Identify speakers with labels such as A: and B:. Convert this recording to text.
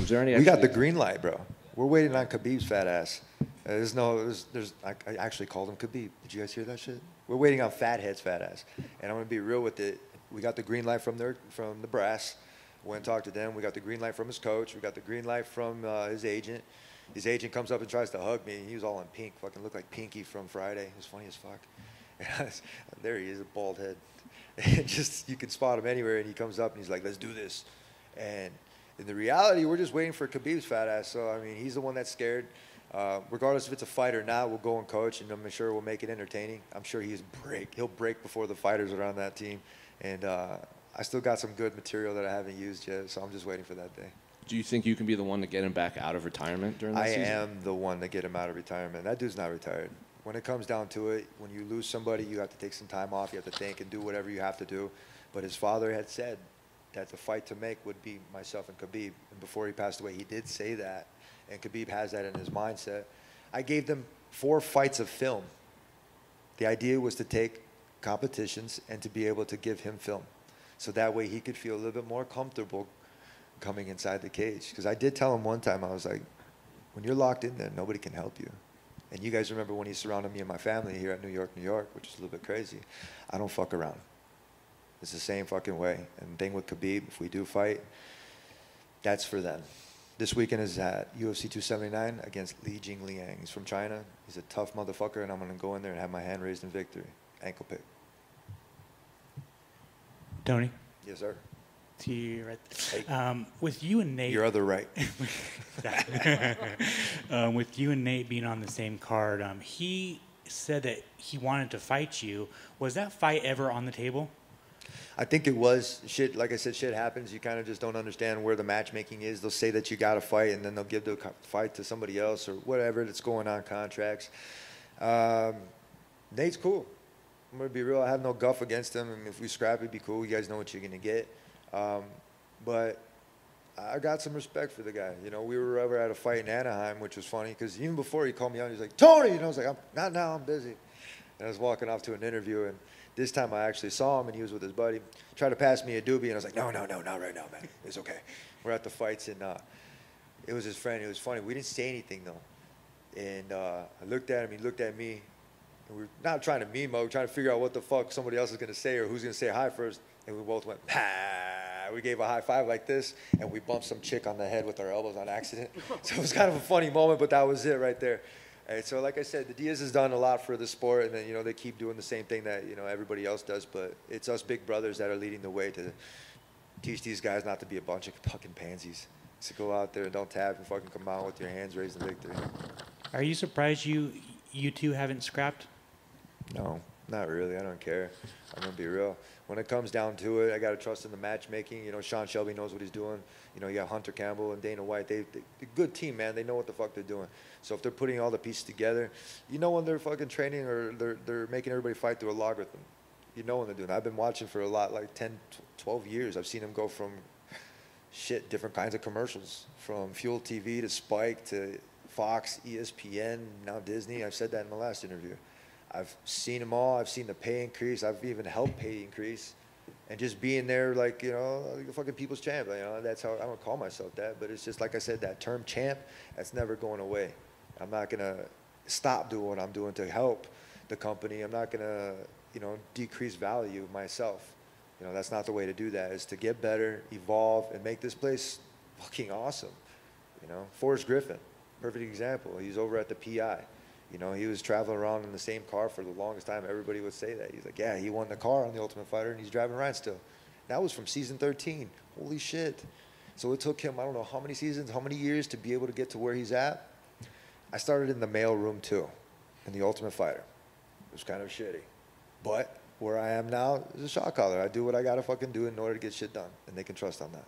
A: Is there any?
B: We got the green light, bro. We're waiting on Khabib's fat ass. I actually called him Khabib. Did you guys hear that shit? We're waiting on Fathead's fat ass. And I'm gonna be real with it. We got the green light from the brass. Went and talked to them. We got the green light from his coach. We got the green light from his agent. His agent comes up and tries to hug me. He was all in pink, fucking looked like Pinky from Friday. It was funny as fuck. There he is, a bald head. And just, you can spot him anywhere, and he comes up and he's like, let's do this. And in the reality, we're just waiting for Khabib's fat ass. So, I mean, he's the one that's scared. Regardless if it's a fight or not, we'll go and coach, and I'm sure we'll make it entertaining. I'm sure he'll break before the fighters are on that team. And I still got some good material that I haven't used yet, so I'm just waiting for that day.
A: Do you think you can be the one to get him back out of retirement during this season?
B: I am the one to get him out of retirement. That dude's not retired. When it comes down to it, when you lose somebody, you have to take some time off. You have to think and do whatever you have to do. But his father had said that the fight to make would be myself and Khabib. And before he passed away, he did say that. And Khabib has that in his mindset. I gave them 4 fights of film. The idea was to take competitions and to be able to give him film. So that way he could feel a little bit more comfortable coming inside the cage. Because I did tell him one time, I was like, when you're locked in there, nobody can help you. And you guys remember when he surrounded me and my family here at New York, which is a little bit crazy. I don't fuck around. It's the same fucking way. And the thing with Khabib, if we do fight, that's for them. This weekend is at UFC 279 against Li Jingliang. He's from China. He's a tough motherfucker, and I'm going to go in there and have my hand raised in victory. Ankle pick.
C: Tony?
B: Yes, sir.
C: To you right. With you and Nate.
B: Your other right.
C: With you and Nate being on the same card, he said that he wanted to fight you. Was that fight ever on the table?
B: I think it was. Shit, like I said, shit happens. You kind of just don't understand where the matchmaking is. They'll say that you got to fight, and then they'll give the fight to somebody else or whatever that's going on contracts. Nate's cool. I'm going to be real. I have no guff against him. I mean, if we scrap, it'd be cool. You guys know what you're going to get. But I got some respect for the guy. You know, we were ever at a fight in Anaheim, which was funny because even before he called me out, he was like, Tony! And I was like, not now, I'm busy. And I was walking off to an interview, and this time I actually saw him, and he was with his buddy. Tried to pass me a doobie, and I was like, no, not right now, man. It's okay. We're at the fights, and it was his friend. It was funny. We didn't say anything, though. And I looked at him, he looked at me. And we're not trying to meme, we're trying to figure out what the fuck somebody else is going to say or who's going to say hi first. And we both went, ah. We gave a high five like this, and we bumped some chick on the head with our elbows on accident. So it was kind of a funny moment, but that was it right there. And so like I said, the Diaz has done a lot for the sport, and then, you know, they keep doing the same thing that, you know, everybody else does. But it's us big brothers that are leading the way to teach these guys not to be a bunch of fucking pansies. To go out there and don't tap and fucking come out with your hands raised in victory.
C: Are you surprised you two haven't scrapped?
B: No, not really. I don't care. I'm going to be real. When it comes down to it, I got to trust in the matchmaking. You know, Sean Shelby knows what he's doing. You know, you got Hunter Campbell and Dana White. They're a good team, man. They know what the fuck they're doing. So if they're putting all the pieces together, you know when they're fucking training or they're making everybody fight through a logarithm. You know when they're doing it. I've been watching for a lot, like 10, 12 years. I've seen them go from different kinds of commercials, from Fuel TV to Spike to Fox, ESPN, now Disney. I've said that in my last interview. I've seen them all. I've seen the pay increase. I've even helped pay increase. And just being there, like, you know, like a fucking people's champ. You know, that's how I don't call myself that. But it's just, like I said, that term champ, that's never going away. I'm not going to stop doing what I'm doing to help the company. I'm not going to, you know, decrease value myself. You know, that's not the way to do that. Is to get better, evolve, and make this place fucking awesome. You know, Forrest Griffin, perfect example. He's over at the PI. You know, he was traveling around in the same car for the longest time. Everybody would say that. He's like, yeah, he won the car on The Ultimate Fighter, and he's driving around still. That was from season 13. Holy shit. So it took him, I don't know how many seasons, how many years to be able to get to where he's at. I started in the mail room, too, in The Ultimate Fighter. It was kind of shitty. But where I am now is a shot caller. I do what I got to fucking do in order to get shit done, and they can trust on that.